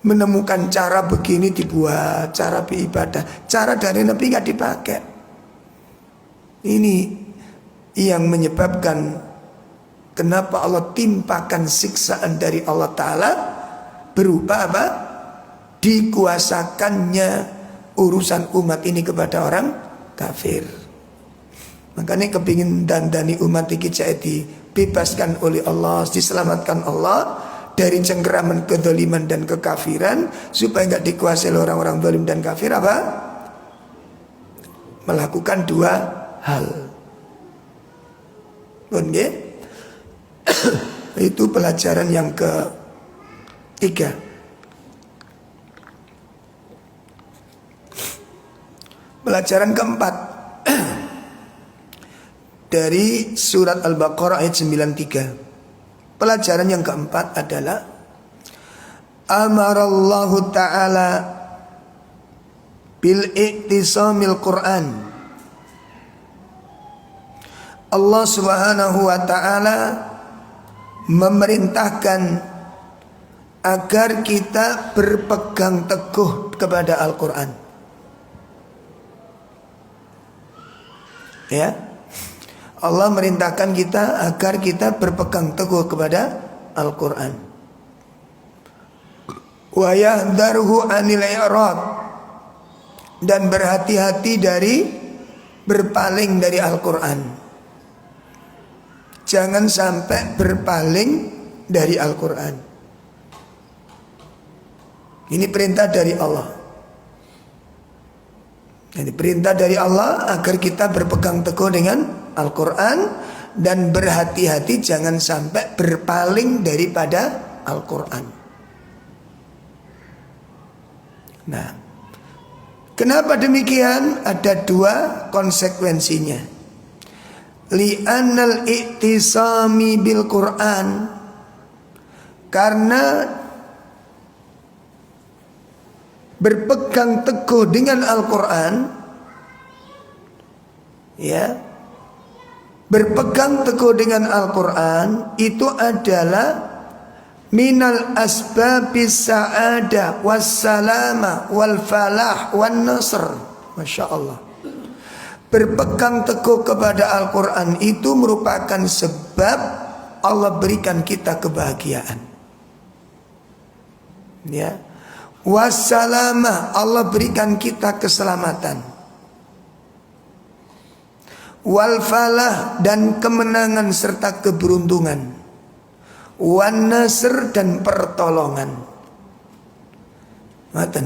A: Menemukan cara begini dibuat, cara beribadah, cara dari Nabi nggak dipakai. Ini yang menyebabkan kenapa Allah timpakan siksaan dari Allah Ta'ala berupa apa? Dikuasakannya urusan umat ini kepada orang kafir. Makanya kepingin dandani umat ini jadi dibebaskan oleh Allah, diselamatkan Allah dari cengkeraman kedzaliman dan kekafiran, supaya nggak dikuasai oleh orang-orang zalim dan kafir apa? Melakukan dua hal. Pun nggih. Itu pelajaran yang ketiga. Pelajaran keempat dari surat Al-Baqarah ayat 93. Pelajaran yang keempat adalah amarallahu ta'ala bil iktisamil Qur'an. Allah Subhanahu wa ta'ala memerintahkan agar kita berpegang teguh kepada Al-Qur'an. Ya, Allah merintahkan kita agar kita berpegang teguh kepada Al-Quran. Wa yahdharuhu anil i'rad, dan berhati-hati dari berpaling dari Al-Quran. Jangan sampai berpaling dari Al-Quran. Ini perintah dari Allah. Jadi perintah dari Allah agar kita berpegang teguh dengan Al-Quran dan berhati-hati jangan sampai berpaling daripada Al-Quran. Nah, kenapa demikian? Ada dua konsekuensinya. Li'annal i'tisami bil Quran, karena berpegang teguh dengan Al-Quran, ya, berpegang teguh dengan Al-Quran itu adalah minal asbabis sa'adah wassalama wal falah wan nasr. Masya Allah. Berpegang teguh kepada Al-Quran itu merupakan sebab Allah berikan kita kebahagiaan, ya. Wassalamah, Allah berikan kita keselamatan. Wal falah, dan kemenangan serta keberuntungan. Wan nasr, dan pertolongan. Ngaten.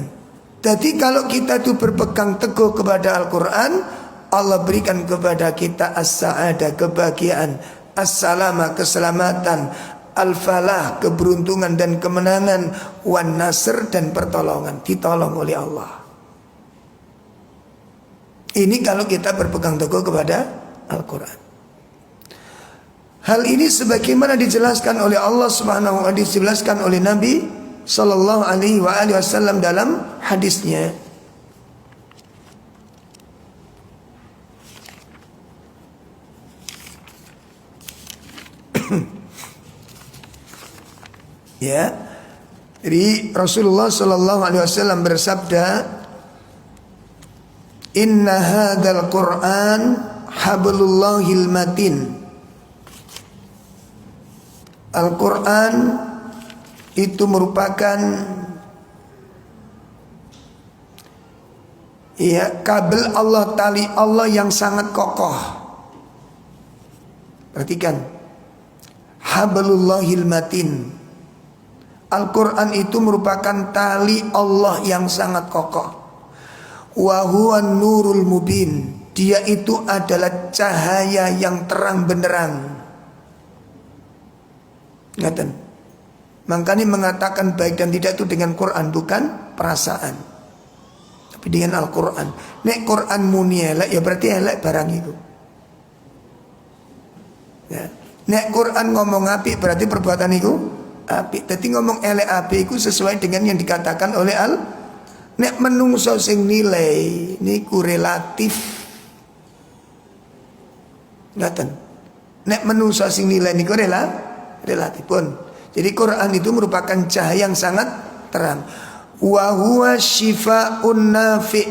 A: Jadi kalau kita itu berpegang teguh kepada Al-Quran, Allah berikan kepada kita as-sa'adah, kebahagiaan, as-salamah, keselamatan, al-falah, keberuntungan dan kemenangan, wan nasr, dan pertolongan, ditolong oleh Allah. Ini kalau kita berpegang teguh kepada Al-Quran. Hal ini sebagaimana dijelaskan oleh Allah Subhanahu wa ta'ala, dijelaskan oleh Nabi sallallahu alaihi wasallam dalam hadisnya. Ya, jadi Rasulullah sallallahu alaihi wasallam bersabda, inna hadzal Qur'an hablullahil matin. Al-Quran itu merupakan, ya, kabel Allah, tali Allah yang sangat kokoh. Perhatikan, hablullahil matin. Al-Quran itu merupakan tali Allah yang sangat kokoh. Wa huwa nurul mubin. Dia itu adalah cahaya yang terang benderang. Ngaten. Makanya mengatakan baik dan tidak itu dengan Quran, bukan perasaan, tapi dengan Al-Quran. Nek Quran muni elek, ya berarti elek barang itu, ya. Nek Quran ngomong apik, berarti perbuatan itu apik. Jadi ngomong elek apik itu sesuai dengan yang dikatakan oleh nek menungso sing nilai niku relatif. Ngaten. Nek menungso sing nilai niku relatif pun. Jadi Quran itu merupakan cahaya yang sangat terang. Wa huwa syifaa'un nafi'.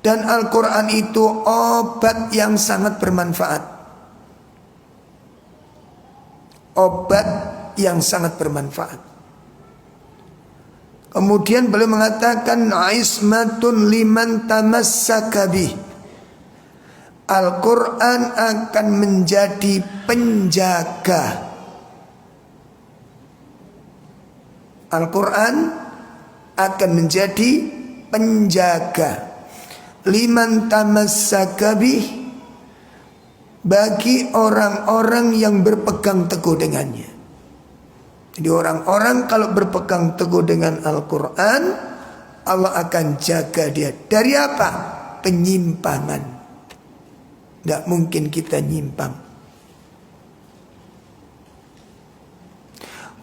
A: Dan Al-Quran itu obat yang sangat bermanfaat. Obat yang sangat bermanfaat. Kemudian beliau mengatakan ismatun liman tamassaka bih. Al-Quran akan menjadi penjaga. Al-Quran akan menjadi penjaga liman tamassaka bih, bagi orang-orang yang berpegang teguh dengannya. Jadi orang-orang kalau berpegang teguh dengan Al-Quran, Allah akan jaga dia. Dari apa? Penyimpangan. Tidak mungkin kita nyimpang.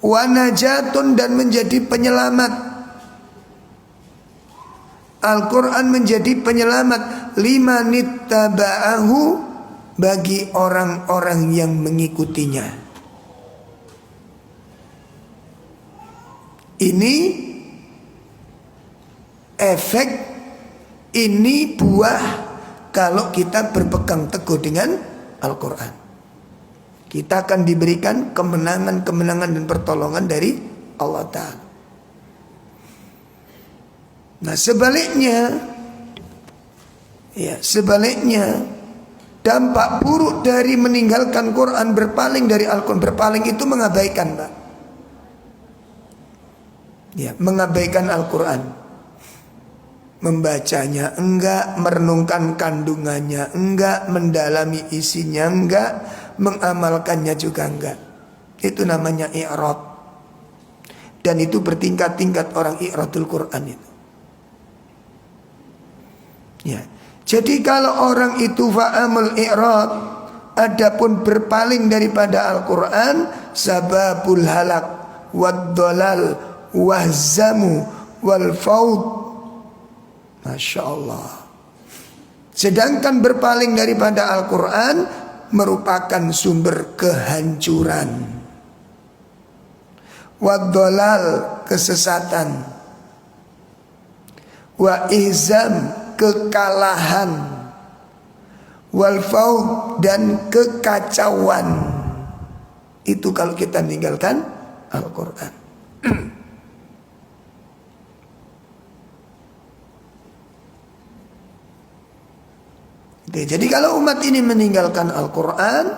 A: Wa najatun, dan menjadi penyelamat. Al-Quran menjadi penyelamat limanittaba'ahu, bagi orang-orang yang mengikutinya. Ini efek, ini buah kalau kita berpegang teguh dengan Al-Quran. Kita akan diberikan kemenangan-kemenangan dan pertolongan dari Allah Ta'ala. Nah sebaliknya, dampak buruk dari meninggalkan Quran, berpaling dari Al-Quran. Berpaling itu mengabaikan, Pak. Ya, mengabaikan Al-Quran. Membacanya enggak, merenungkan kandungannya enggak, mendalami isinya enggak, mengamalkannya juga enggak. Itu namanya i'rad. Dan itu bertingkat-tingkat orang i'radul Quran itu. Ya. Jadi kalau orang itu fa'amul i'rad, adapun berpaling daripada Al-Quran, sababul halak wad dolal wahzamu wal faut. Masya Allah. Sedangkan berpaling daripada Al-Quran merupakan sumber kehancuran. Wad dolal, kesesatan. Wa ihzam, kekalahan. Wal faut, dan kekacauan. Itu kalau kita meninggalkan Al-Quran. Jadi kalau umat ini meninggalkan Al-Quran,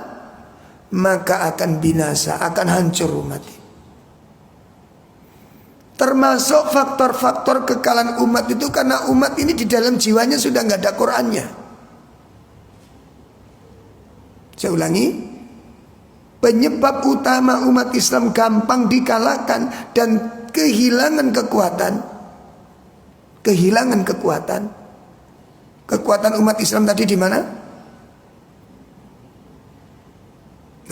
A: maka akan binasa, akan hancur umat ini. Termasuk faktor-faktor kekalahan umat itu karena umat ini di dalam jiwanya sudah nggak ada Qurannya. Saya ulangi, penyebab utama umat Islam gampang dikalahkan dan kehilangan kekuatan. Kekuatan umat Islam tadi di mana?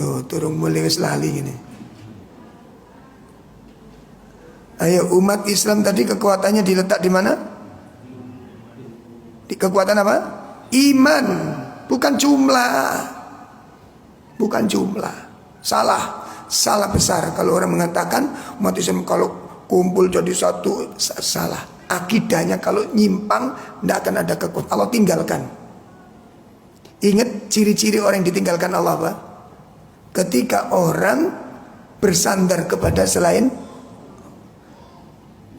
A: Oh, turun mulai wis lali gini. Ayo, umat Islam tadi kekuatannya diletak di mana? Di kekuatan apa? Iman, bukan jumlah. Bukan jumlah. Salah besar kalau orang mengatakan umat Islam kalau kumpul jadi satu, salah. Akidahnya kalau nyimpang tidak akan ada kekuatan. Allah tinggalkan. Ingat ciri-ciri orang yang ditinggalkan Allah apa? Ketika orang bersandar kepada selain,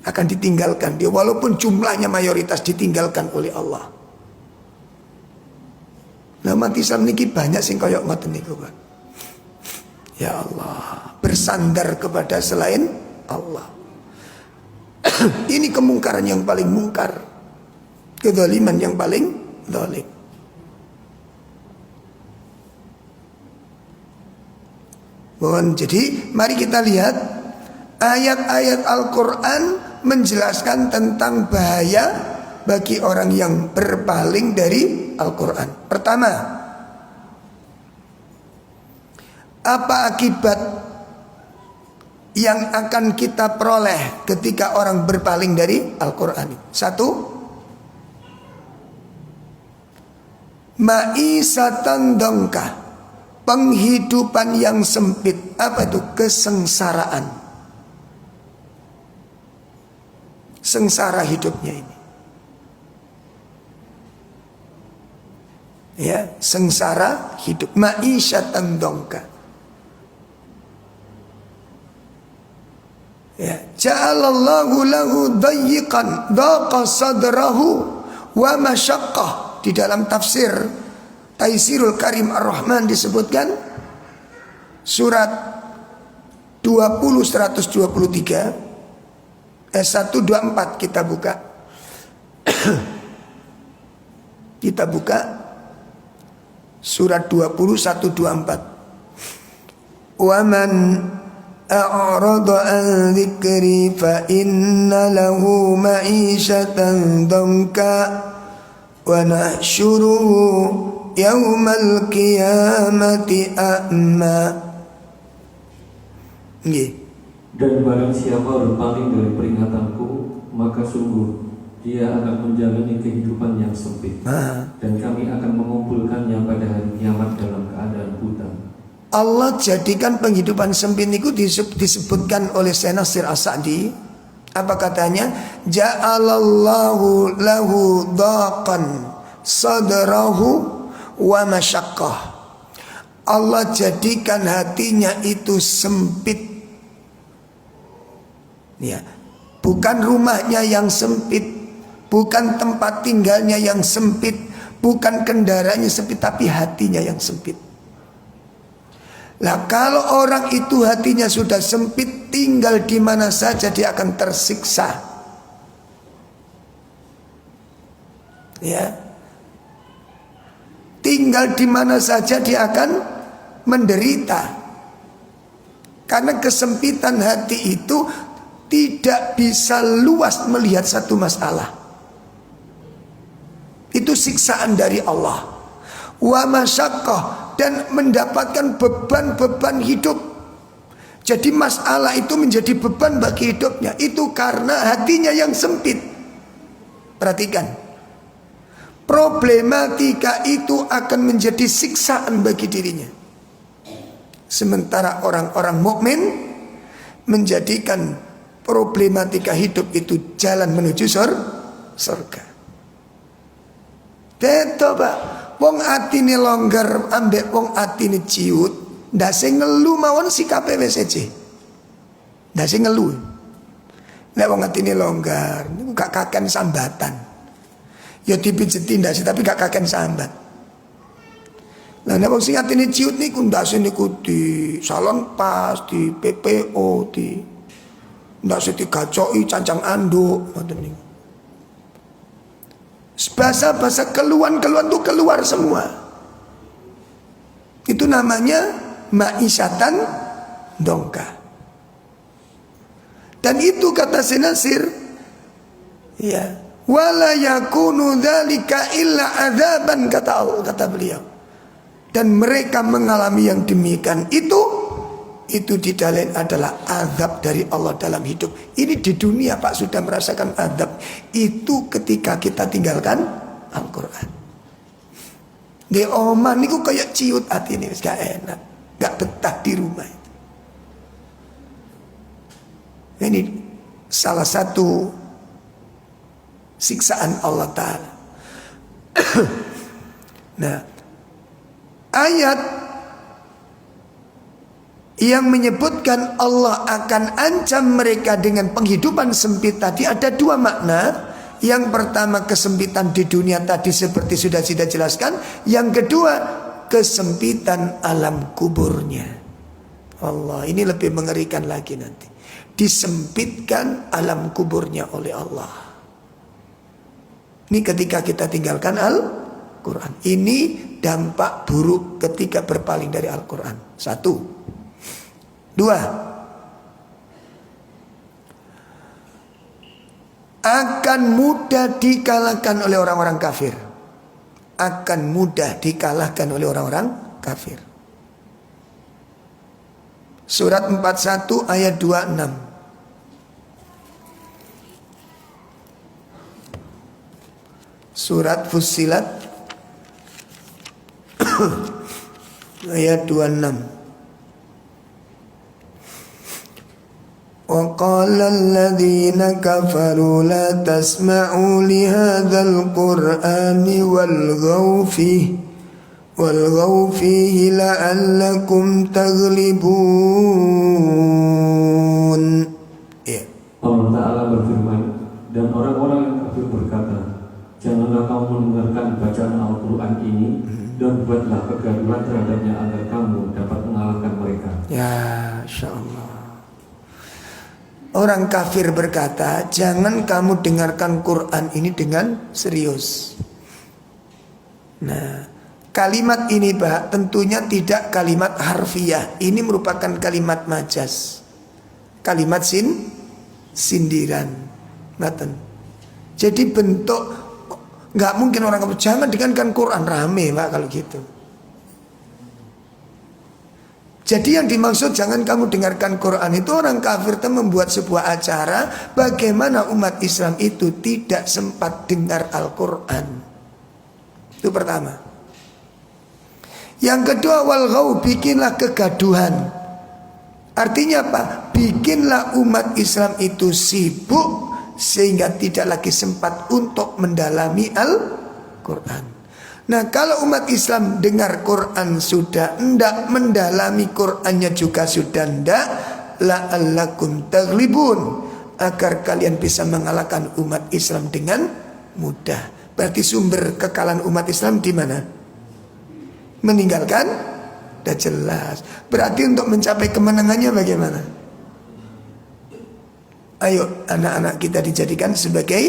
A: akan ditinggalkan dia, walaupun jumlahnya mayoritas ditinggalkan oleh Allah. Nah, umat Islam niki banyak sing koyok ngoten niku, Pak. Ya Allah, bersandar kepada selain Allah. Ini kemungkaran yang paling mungkar, kezaliman yang paling zalim. Jadi mari kita lihat ayat-ayat Al-Quran menjelaskan tentang bahaya bagi orang yang berpaling dari Al-Quran. Pertama, apa akibat yang akan kita peroleh ketika orang berpaling dari Al-Quran? Satu, ma'isatan dongkah, penghidupan yang sempit. Apa itu? Kesengsaraan. Sengsara hidupnya ini. Ya, sengsara hidup. Ma'isyatan dongkah. Ya, ja'alallahu lahu dayyiqan daqa sadrahu wa masyaqqah. Di dalam tafsir Taisirul Karim Ar-Rahman disebutkan surat 124 kita buka. Kita buka Surat 20 124. Wa man a'rada an dzikri fa inna lahu ma'isyatan dhanka wa nahsyuruhu yaumal qiyamati a'ma. Nggih.
C: Dan barang siapa berpaling dari peringatanku, maka sungguh dia akan menjalani kehidupan yang sempit. Dan kami akan mengumpulkannya pada hari kiamat dalam keadaan buta.
A: Allah jadikan penghidupan sempit itu disebutkan oleh Syekh Nasir As-Sa'di. Apa katanya? Ja'alallahu lahu dhaqan sadrahu wa masyaqqah. Allah jadikan hatinya itu sempit. Ya, bukan rumahnya yang sempit, bukan tempat tinggalnya yang sempit, bukan kendaraannya sempit, tapi hatinya yang sempit. Lah kalau orang itu hatinya sudah sempit, tinggal di mana saja dia akan tersiksa. Ya. Tinggal di mana saja dia akan menderita. Karena kesempitan hati itu tidak bisa luas melihat satu masalah. Itu siksaan dari Allah. Wa masyaqqah, dan mendapatkan beban-beban hidup. Jadi masalah itu menjadi beban bagi hidupnya. Itu karena hatinya yang sempit. Perhatikan, problematika itu akan menjadi siksaan bagi dirinya. Sementara orang-orang mukmin menjadikan problematika hidup itu jalan menuju surga. Teto Pak, wong atine longgar ambek wong atine ciut, ndase ngelu mawon sikape wis aja. Ndase ngelu. Nek wong atine longgar niku gak kaken sambatan. Ya dipijeti ndase tapi gak kaken sambat. Lah nek wong sing atine ciut niku ndase niku di salon pas, di PPO, di ndase digacoki cancang anduk ngoten niku. Bahasa-bahasa keluhan-keluhan itu keluar semua. Itu namanya ma'isyatan dongka. Dan itu kata Sinasir, ya, wala yakunu dzalika illa adzaban, kata beliau. Dan mereka mengalami yang demikian itu didalil adalah azab dari Allah dalam hidup. Ini di dunia Pak sudah merasakan azab. Itu ketika kita tinggalkan Al-Quran. Di oman itu kayak ciut hati ini, gak enak, gak betah di rumah itu. Ini salah satu siksaan Allah Ta'ala. Nah, ayat yang menyebutkan Allah akan ancam mereka dengan penghidupan sempit tadi ada dua makna. Yang pertama kesempitan di dunia tadi seperti sudah kita jelaskan. Yang kedua kesempitan alam kuburnya. Allah, ini lebih mengerikan lagi nanti. Disempitkan alam kuburnya oleh Allah. Ini ketika kita tinggalkan Al-Quran. Ini dampak buruk ketika berpaling dari Al-Quran. 1. 2. Akan mudah dikalahkan oleh orang-orang kafir. Akan mudah dikalahkan oleh orang-orang kafir. Surat 41 ayat 26. Surat Fussilat ayat 26. وقال الذين كفروا لا تسمعوا لهذا القرآن والغوا فيه لعلكم تغلبون.
C: Allah Ta'ala berfirman, dan orang-orang yang kafir berkata, janganlah kamu mendengarkan bacaan Al-Quran ini dan buatlah kegaduhan terhadapnya agar kamu dapat mengalahkan mereka.
A: Ya, insyaAllah. Orang kafir berkata, jangan kamu dengarkan Quran ini dengan serius. Nah, Kalimat ini Pak tentunya tidak kalimat harfiah. Ini merupakan kalimat majas. Kalimat sindiran. Ngaten. Jadi bentuk, nggak mungkin orang kafir jangan dengarkan Quran, rame Pak kalau gitu. Jadi yang dimaksud jangan kamu dengarkan Quran itu orang kafir itu membuat sebuah acara bagaimana umat Islam itu tidak sempat dengar Al-Quran. Itu pertama. Yang kedua, walghaw, bikinlah kegaduhan. Artinya apa? Bikinlah umat Islam itu sibuk sehingga tidak lagi sempat untuk mendalami Al-Quran. Nah, kalau umat Islam dengar Quran sudah ndak, mendalami Qurannya juga sudah ndak, la'allakum taghlibun, agar kalian bisa mengalahkan umat Islam dengan mudah. Berarti sumber kekalahan umat Islam di mana? Meninggalkan? Sudah jelas. Berarti untuk mencapai kemenangannya bagaimana? Ayo anak-anak kita dijadikan sebagai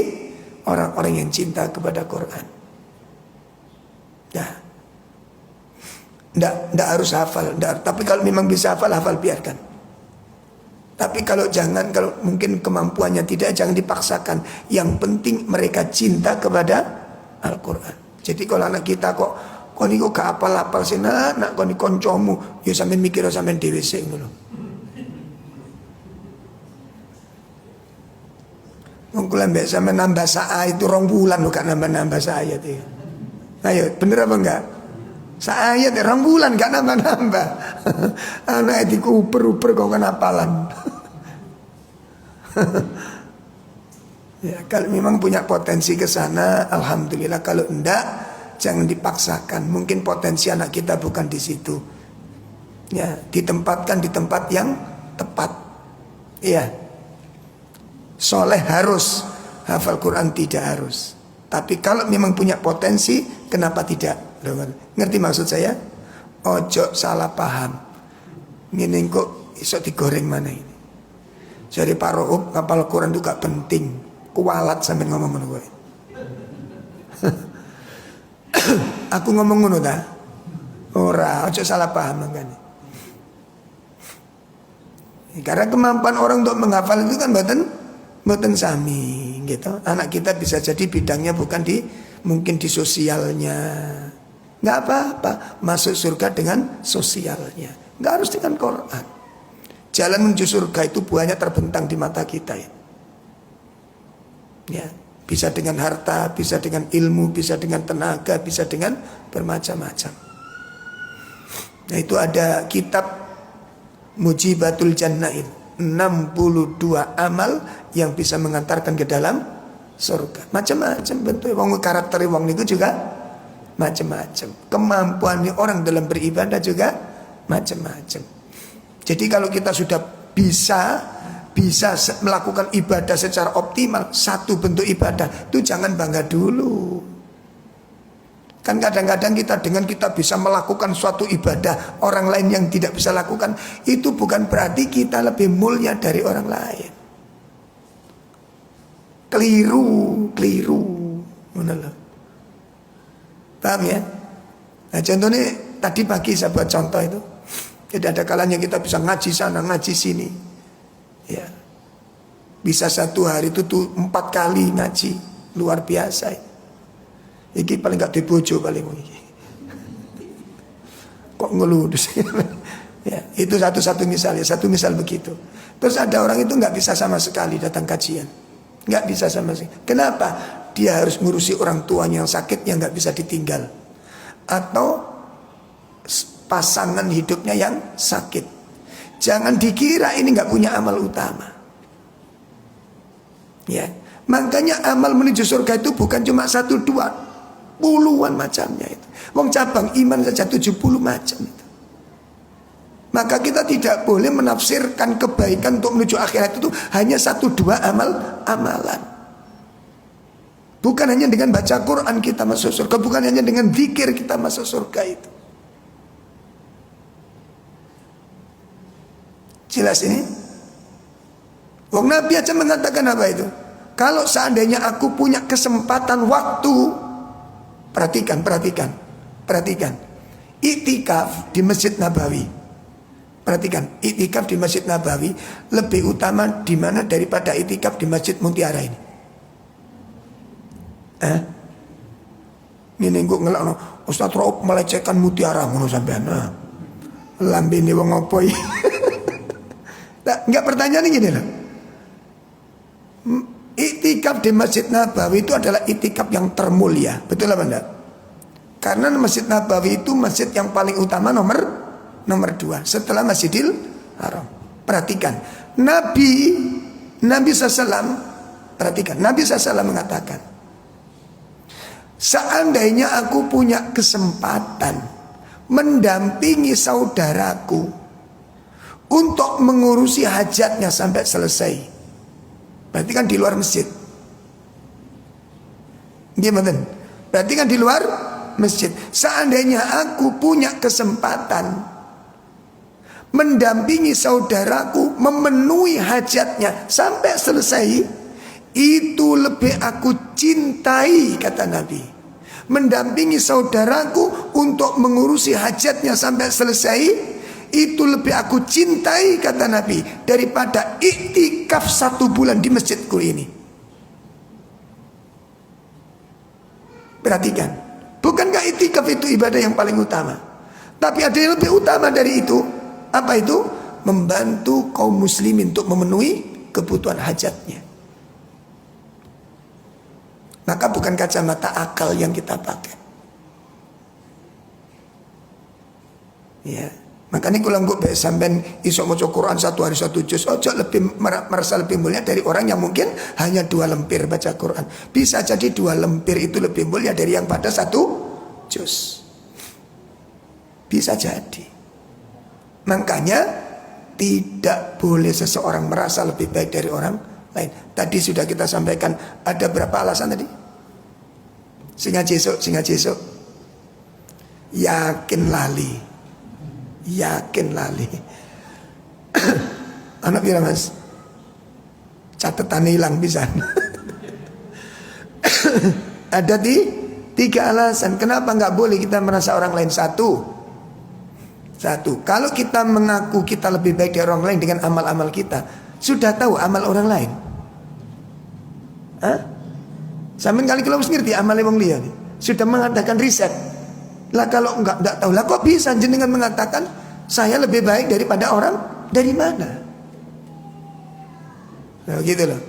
A: orang-orang yang cinta kepada Quran. Ya, ndak harus hafal, tapi kalau memang bisa hafal biarkan. Tapi kalau mungkin kemampuannya tidak, jangan dipaksakan. Yang penting mereka cinta kepada Al-Quran. Jadi kalau anak kita kok niku gak apal-apal sih, nak kok koncomu, ya sampean mikir sampean dhewe sik ngono. Wong kula mbek sampean nambah sak itu 2 bulan lho, gak nambah-nambah ayat itu. Ayo, bener apa enggak? Sak ayat 2 bulan gak nambah-nambah. Anak dikuper-uper kok kan hafalan. Ya, kalau memang punya potensi ke sana, alhamdulillah. Kalau enggak, jangan dipaksakan. Mungkin potensi anak kita bukan di situ. Ya, ditempatkan di tempat yang tepat. Iya. Soleh harus, hafal Quran tidak harus. Tapi kalau memang punya potensi, kenapa tidak? Ngerti maksud saya? Ojo salah paham. Ini kok iso digoreng mana ini? Jadi Pak Ro'ub, hafal Quran itu gak penting. Kualat sampai ngomong ngono gue. Aku ngomong ngono ta? Ora, ojo salah paham kan. Karena kemampuan orang untuk menghafal itu kan mboten sami gitu. Anak kita bisa jadi bidangnya bukan mungkin di sosialnya. Enggak apa-apa, masuk surga dengan sosialnya. Enggak harus dengan Quran. Jalan menuju surga itu buahnya terbentang di mata kita ya. Ya, bisa dengan harta, bisa dengan ilmu, bisa dengan tenaga, bisa dengan bermacam-macam. Nah, itu ada kitab Mujibatul Jannah, 62 amal yang bisa mengantarkan ke dalam surga. Macam-macam bentuk wong, karakter wong niku juga macam-macam. Kemampuan orang dalam beribadah juga macam-macam. Jadi kalau kita sudah bisa melakukan ibadah secara optimal, satu bentuk ibadah, itu jangan bangga dulu. Kan kadang-kadang kita bisa melakukan suatu ibadah, orang lain yang tidak bisa lakukan, itu bukan berarti kita lebih mulia dari orang lain. Keliru. Mana? Paham ya? Nah, contohnya tadi pagi saya buat contoh itu. Jadi ada kalanya kita bisa ngaji sana, ngaji sini. Ya. Bisa satu hari itu 4 kali ngaji, luar biasa. Iki paling gak dibojo paling iki. Kok ngeluh ya, itu satu misal ya, satu misal begitu. Terus ada orang itu nggak bisa sama sekali datang kajian, nggak bisa sama sekali. Kenapa? Dia harus ngurusi orang tuanya yang sakit yang nggak bisa ditinggal, atau pasangan hidupnya yang sakit. Jangan dikira ini nggak punya amal utama. Ya, makanya amal menuju surga itu bukan cuma 1, 2, puluhan macamnya itu. Wong cabang iman saja 70 macam itu. Maka kita tidak boleh menafsirkan kebaikan untuk menuju akhirat itu hanya 1, 2 amalan. Bukan hanya dengan baca Quran kita masuk surga, bukan hanya dengan zikir kita masuk surga itu. Jelas ini? Wong Nabi aja mengatakan apa itu? Kalau seandainya aku punya kesempatan waktu, perhatikan. Perhatikan, iktikaf di Masjid Nabawi. Perhatikan, iktikaf di Masjid Nabawi lebih utama di mana daripada iktikaf di Masjid Mutiara ini. Ini kok ngelakno Ustaz Rauf melecehkan mutiara ngono sampean. Lambene wong opo iki? Nah, enggak, pertanyaan gini loh. Iktikaf di Masjid Nabawi itu adalah iktikaf yang termulia. Betul apa enggak? Karena Masjid Nabawi itu masjid yang paling utama nomor 2 setelah Masjidil Haram. Perhatikan, Nabi SAW, perhatikan, Nabi SAW mengatakan, seandainya aku punya kesempatan mendampingi saudaraku untuk mengurusi hajatnya sampai selesai, berarti kan di luar masjid. Gimana? Berarti kan di luar masjid. Seandainya aku punya kesempatan mendampingi saudaraku memenuhi hajatnya sampai selesai, itu lebih aku cintai, kata Nabi. Mendampingi saudaraku untuk mengurusi hajatnya sampai selesai, itu lebih aku cintai, kata Nabi, daripada iktikaf 1 bulan di masjidku ini. Perhatikan, bukankah iktikaf itu ibadah yang paling utama? Tapi ada yang lebih utama dari itu. Apa itu? Membantu kaum muslimin untuk memenuhi kebutuhan hajatnya. Maka bukan kacamata akal yang kita pakai. Ya, makanya kula nggak sampean iso maca Quran 1 hari 1 juz, ojo lebih merasa lebih mulia dari orang yang mungkin hanya 2 lemper baca Quran. Bisa jadi 2 lemper itu lebih mulia dari yang pada 1 juz. Bisa jadi. Makanya tidak boleh seseorang merasa lebih baik dari orang lain. Tadi sudah kita sampaikan ada berapa alasan tadi? Singa jesuk. Yakin lali. Anak pira Mas? Catatan hilang bisa. Ada 3 alasan kenapa nggak boleh kita merasa orang lain. Satu, kalau kita mengaku kita lebih baik dari orang lain dengan amal-amal kita, sudah tahu amal orang lain? Sampeyan kali kalau ngerti amal wong liya, sudah mengadakan riset. Lah kalau enggak tahu, lah kok bisa jenengan mengatakan saya lebih baik daripada orang? Dari mana? Nah, gitu loh.